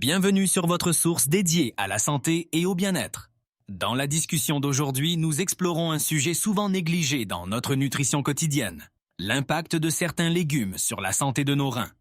Bienvenue sur votre source dédiée à la santé et au bien-être. Dans la discussion d'aujourd'hui, nous explorons un sujet souvent négligé dans notre nutrition quotidienne, l'impact de certains légumes sur la santé de nos reins.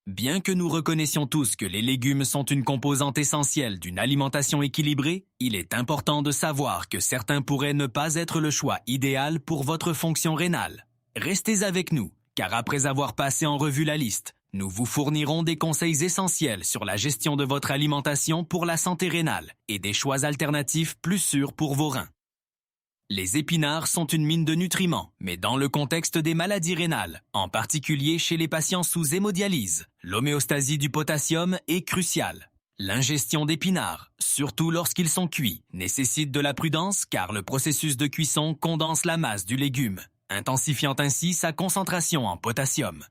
Bien que nous reconnaissions tous que les légumes sont une composante essentielle d'une alimentation équilibrée, il est important de savoir que certains pourraient ne pas être le choix idéal pour votre fonction rénale. Restez avec nous, car après avoir passé en revue la liste, nous vous fournirons des conseils essentiels sur la gestion de votre alimentation pour la santé rénale et des choix alternatifs plus sûrs pour vos reins. Les épinards sont une mine de nutriments, mais dans le contexte des maladies rénales, en particulier chez les patients sous hémodialyse, l'homéostasie du potassium est cruciale. L'ingestion d'épinards, surtout lorsqu'ils sont cuits, nécessite de la prudence car le processus de cuisson condense la masse du légume, intensifiant ainsi sa concentration en potassium.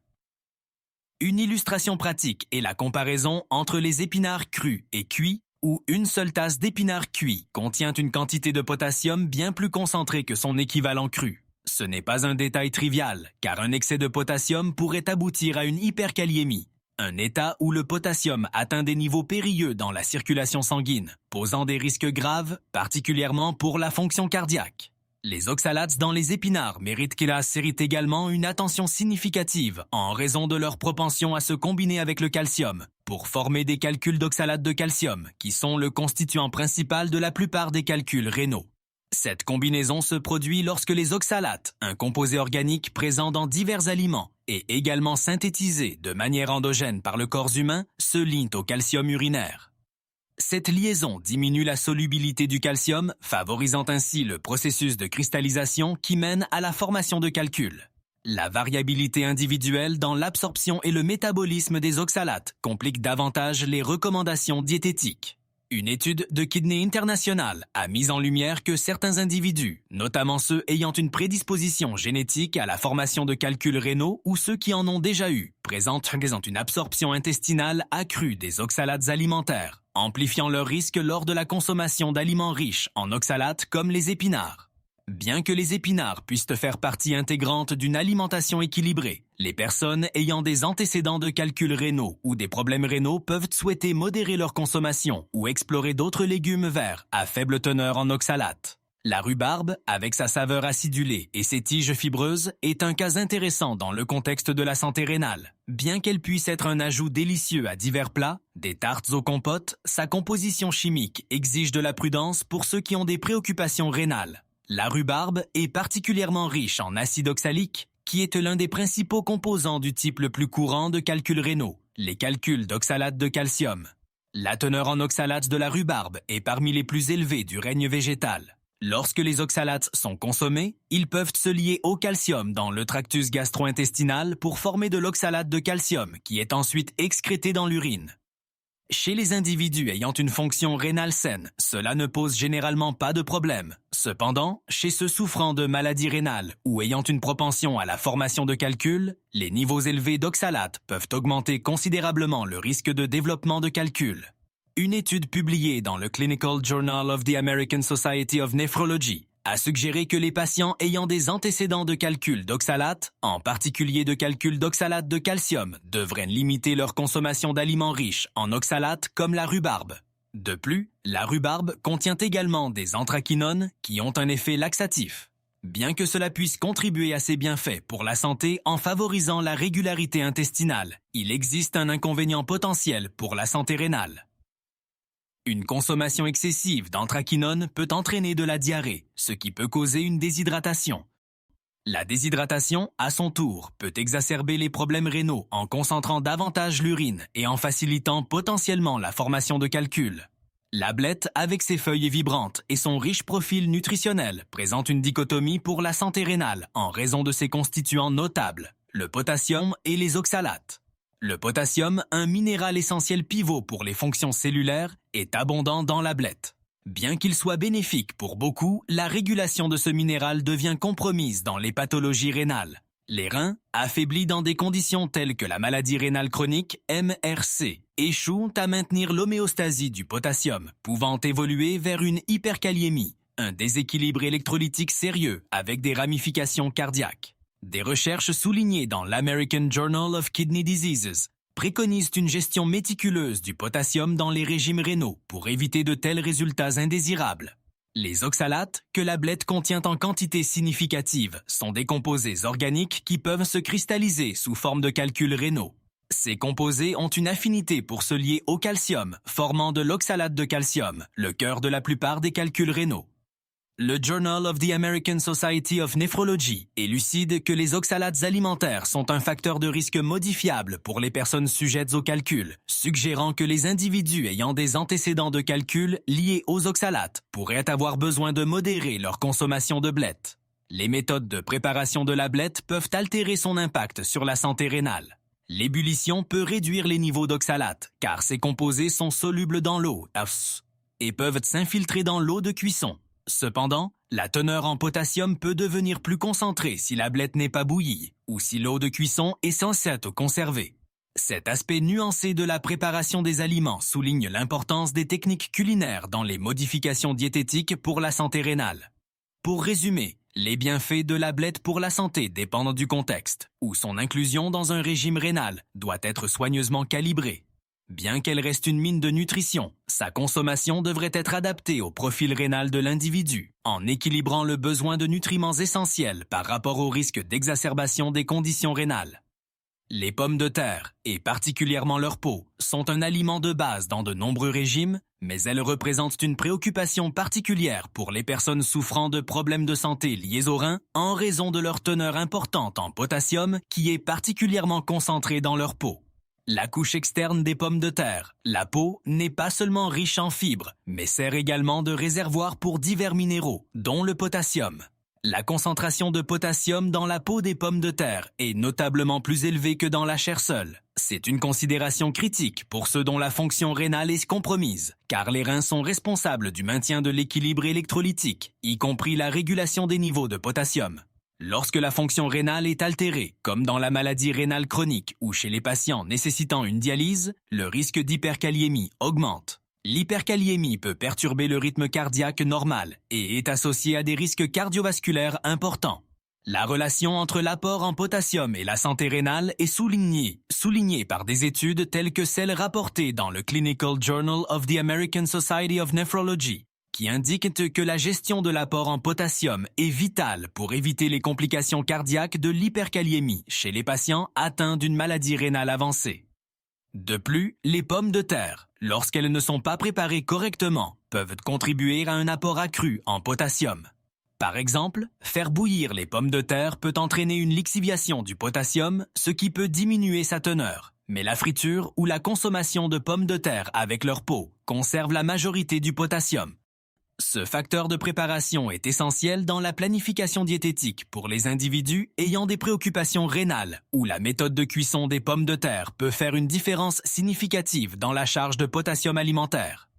Une illustration pratique est la comparaison entre les épinards crus et cuits, où une seule tasse d'épinards cuits contient une quantité de potassium bien plus concentrée que son équivalent cru. Ce n'est pas un détail trivial, car un excès de potassium pourrait aboutir à une hyperkaliémie, un état où le potassium atteint des niveaux périlleux dans la circulation sanguine, posant des risques graves, particulièrement pour la fonction cardiaque. Les oxalates dans les épinards méritent également une attention significative en raison de leur propension à se combiner avec le calcium pour former des calculs d'oxalates de calcium qui sont le constituant principal de la plupart des calculs rénaux. Cette combinaison se produit lorsque les oxalates, un composé organique présent dans divers aliments et également synthétisé de manière endogène par le corps humain, se lient au calcium urinaire. Cette liaison diminue la solubilité du calcium, favorisant ainsi le processus de cristallisation qui mène à la formation de calculs. La variabilité individuelle dans l'absorption et le métabolisme des oxalates complique davantage les recommandations diététiques. Une étude de Kidney International a mis en lumière que certains individus, notamment ceux ayant une prédisposition génétique à la formation de calculs rénaux ou ceux qui en ont déjà eu, présentent une absorption intestinale accrue des oxalates alimentaires, amplifiant leur risque lors de la consommation d'aliments riches en oxalates comme les épinards. Bien que les épinards puissent faire partie intégrante d'une alimentation équilibrée, les personnes ayant des antécédents de calculs rénaux ou des problèmes rénaux peuvent souhaiter modérer leur consommation ou explorer d'autres légumes verts à faible teneur en oxalates. La rhubarbe, avec sa saveur acidulée et ses tiges fibreuses, est un cas intéressant dans le contexte de la santé rénale. Bien qu'elle puisse être un ajout délicieux à divers plats, des tartes aux compotes, sa composition chimique exige de la prudence pour ceux qui ont des préoccupations rénales. La rhubarbe est particulièrement riche en acide oxalique, qui est l'un des principaux composants du type le plus courant de calculs rénaux, les calculs d'oxalate de calcium. La teneur en oxalates de la rhubarbe est parmi les plus élevées du règne végétal. Lorsque les oxalates sont consommés, ils peuvent se lier au calcium dans le tractus gastro-intestinal pour former de l'oxalate de calcium qui est ensuite excrété dans l'urine. Chez les individus ayant une fonction rénale saine, cela ne pose généralement pas de problème. Cependant, chez ceux souffrant de maladies rénales ou ayant une propension à la formation de calculs, les niveaux élevés d'oxalates peuvent augmenter considérablement le risque de développement de calculs. Une étude publiée dans le Clinical Journal of the American Society of Nephrology a suggéré que les patients ayant des antécédents de calcul d'oxalates, en particulier de calcul d'oxalate de calcium, devraient limiter leur consommation d'aliments riches en oxalates comme la rhubarbe. De plus, la rhubarbe contient également des anthraquinones qui ont un effet laxatif. Bien que cela puisse contribuer à ses bienfaits pour la santé en favorisant la régularité intestinale, il existe un inconvénient potentiel pour la santé rénale. Une consommation excessive d'anthraquinone peut entraîner de la diarrhée, ce qui peut causer une déshydratation. La déshydratation, à son tour, peut exacerber les problèmes rénaux en concentrant davantage l'urine et en facilitant potentiellement la formation de calculs. La blette, avec ses feuilles vibrantes et son riche profil nutritionnel, présente une dichotomie pour la santé rénale en raison de ses constituants notables, le potassium et les oxalates. Le potassium, un minéral essentiel pivot pour les fonctions cellulaires, est abondant dans la blette. Bien qu'il soit bénéfique pour beaucoup, la régulation de ce minéral devient compromise dans les pathologies rénales. Les reins, affaiblis dans des conditions telles que la maladie rénale chronique, MRC, échouent à maintenir l'homéostasie du potassium, pouvant évoluer vers une hyperkaliémie, un déséquilibre électrolytique sérieux avec des ramifications cardiaques. Des recherches soulignées dans l'American Journal of Kidney Diseases préconisent une gestion méticuleuse du potassium dans les régimes rénaux pour éviter de tels résultats indésirables. Les oxalates, que la blette contient en quantité significative, sont des composés organiques qui peuvent se cristalliser sous forme de calculs rénaux. Ces composés ont une affinité pour se lier au calcium, formant de l'oxalate de calcium, le cœur de la plupart des calculs rénaux. Le Journal of the American Society of Nephrology élucide que les oxalates alimentaires sont un facteur de risque modifiable pour les personnes sujettes aux calculs, suggérant que les individus ayant des antécédents de calculs liés aux oxalates pourraient avoir besoin de modérer leur consommation de blettes. Les méthodes de préparation de la blette peuvent altérer son impact sur la santé rénale. L'ébullition peut réduire les niveaux d'oxalates, car ces composés sont solubles dans l'eau et peuvent s'infiltrer dans l'eau de cuisson. Cependant, la teneur en potassium peut devenir plus concentrée si la blette n'est pas bouillie ou si l'eau de cuisson est censée être conservée. Cet aspect nuancé de la préparation des aliments souligne l'importance des techniques culinaires dans les modifications diététiques pour la santé rénale. Pour résumer, les bienfaits de la blette pour la santé dépendent du contexte, où son inclusion dans un régime rénal doit être soigneusement calibrée. Bien qu'elle reste une mine de nutrition, sa consommation devrait être adaptée au profil rénal de l'individu, en équilibrant le besoin de nutriments essentiels par rapport au risque d'exacerbation des conditions rénales. Les pommes de terre, et particulièrement leur peau, sont un aliment de base dans de nombreux régimes, mais elles représentent une préoccupation particulière pour les personnes souffrant de problèmes de santé liés aux reins en raison de leur teneur importante en potassium qui est particulièrement concentrée dans leur peau. La couche externe des pommes de terre, la peau, n'est pas seulement riche en fibres, mais sert également de réservoir pour divers minéraux, dont le potassium. La concentration de potassium dans la peau des pommes de terre est notablement plus élevée que dans la chair seule. C'est une considération critique pour ceux dont la fonction rénale est compromise, car les reins sont responsables du maintien de l'équilibre électrolytique, y compris la régulation des niveaux de potassium. Lorsque la fonction rénale est altérée, comme dans la maladie rénale chronique ou chez les patients nécessitant une dialyse, le risque d'hyperkaliémie augmente. L'hyperkaliémie peut perturber le rythme cardiaque normal et est associée à des risques cardiovasculaires importants. La relation entre l'apport en potassium et la santé rénale est soulignée par des études telles que celles rapportées dans le Clinical Journal of the American Society of Nephrology, qui indiquent que la gestion de l'apport en potassium est vitale pour éviter les complications cardiaques de l'hyperkaliémie chez les patients atteints d'une maladie rénale avancée. De plus, les pommes de terre, lorsqu'elles ne sont pas préparées correctement, peuvent contribuer à un apport accru en potassium. Par exemple, faire bouillir les pommes de terre peut entraîner une lixiviation du potassium, ce qui peut diminuer sa teneur. Mais la friture ou la consommation de pommes de terre avec leur peau conserve la majorité du potassium. Ce facteur de préparation est essentiel dans la planification diététique pour les individus ayant des préoccupations rénales, où la méthode de cuisson des pommes de terre peut faire une différence significative dans la charge de potassium alimentaire.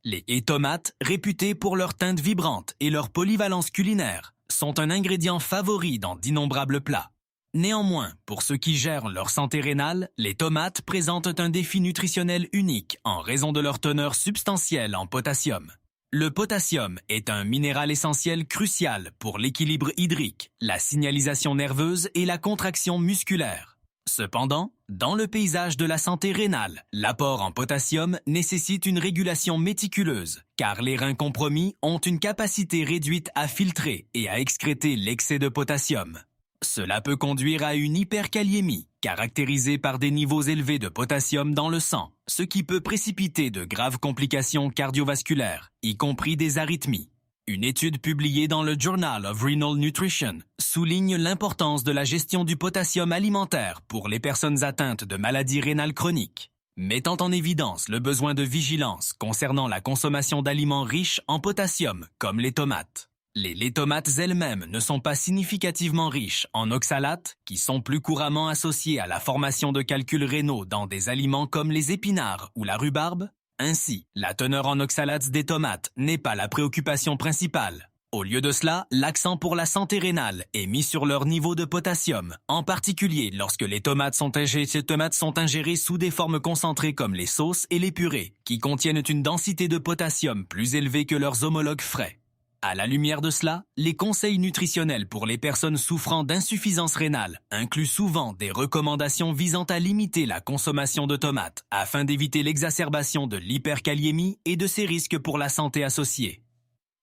Les haies tomates, réputées pour leur teinte vibrante et leur polyvalence culinaire, sont un ingrédient favori dans d'innombrables plats. Néanmoins, pour ceux qui gèrent leur santé rénale, les tomates présentent un défi nutritionnel unique en raison de leur teneur substantielle en potassium. Le potassium est un minéral essentiel crucial pour l'équilibre hydrique, la signalisation nerveuse et la contraction musculaire. Cependant, dans le paysage de la santé rénale, l'apport en potassium nécessite une régulation méticuleuse, car les reins compromis ont une capacité réduite à filtrer et à excréter l'excès de potassium. Cela peut conduire à une hyperkaliémie, caractérisée par des niveaux élevés de potassium dans le sang, ce qui peut précipiter de graves complications cardiovasculaires, y compris des arythmies. Une étude publiée dans le Journal of Renal Nutrition souligne l'importance de la gestion du potassium alimentaire pour les personnes atteintes de maladies rénales chroniques, mettant en évidence le besoin de vigilance concernant la consommation d'aliments riches en potassium, comme les tomates. Les tomates elles-mêmes ne sont pas significativement riches en oxalates, qui sont plus couramment associés à la formation de calculs rénaux dans des aliments comme les épinards ou la rhubarbe. Ainsi, la teneur en oxalates des tomates n'est pas la préoccupation principale. Au lieu de cela, l'accent pour la santé rénale est mis sur leur niveau de potassium, en particulier lorsque les tomates sont ingérées sous des formes concentrées comme les sauces et les purées, qui contiennent une densité de potassium plus élevée que leurs homologues frais. À la lumière de cela, les conseils nutritionnels pour les personnes souffrant d'insuffisance rénale incluent souvent des recommandations visant à limiter la consommation de tomates afin d'éviter l'exacerbation de l'hyperkaliémie et de ses risques pour la santé associée.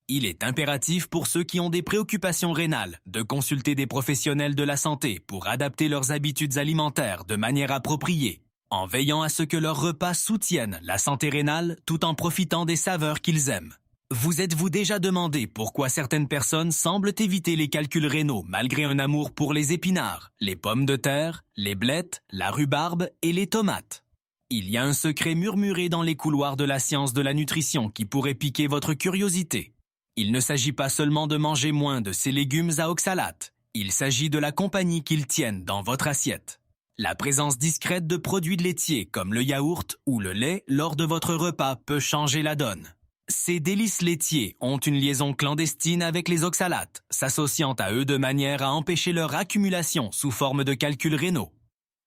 Il est impératif pour ceux qui ont des préoccupations rénales de consulter des professionnels de la santé pour adapter leurs habitudes alimentaires de manière appropriée, en veillant à ce que leurs repas soutiennent la santé rénale tout en profitant des saveurs qu'ils aiment. Vous êtes-vous déjà demandé pourquoi certaines personnes semblent éviter les calculs rénaux malgré un amour pour les épinards, les pommes de terre, les blettes, la rhubarbe et les tomates? Il y a un secret murmuré dans les couloirs de la science de la nutrition qui pourrait piquer votre curiosité. Il ne s'agit pas seulement de manger moins de ces légumes à oxalate, il s'agit de la compagnie qu'ils tiennent dans votre assiette. La présence discrète de produits laitiers comme le yaourt ou le lait lors de votre repas peut changer la donne. Ces délices laitiers ont une liaison clandestine avec les oxalates, s'associant à eux de manière à empêcher leur accumulation sous forme de calculs rénaux.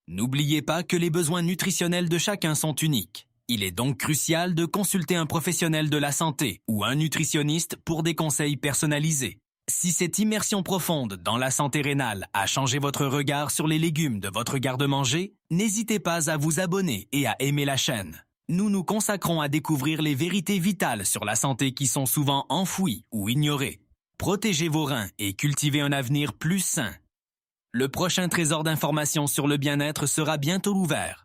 N'oubliez pas que les besoins nutritionnels de chacun sont uniques. Il est donc crucial de consulter un professionnel de la santé ou un nutritionniste pour des conseils personnalisés. Si cette immersion profonde dans la santé rénale a changé votre regard sur les légumes de votre garde-manger, n'hésitez pas à vous abonner et à aimer la chaîne. Nous nous consacrons à découvrir les vérités vitales sur la santé qui sont souvent enfouies ou ignorées. Protégez vos reins et cultivez un avenir plus sain. Le prochain trésor d'informations sur le bien-être sera bientôt ouvert.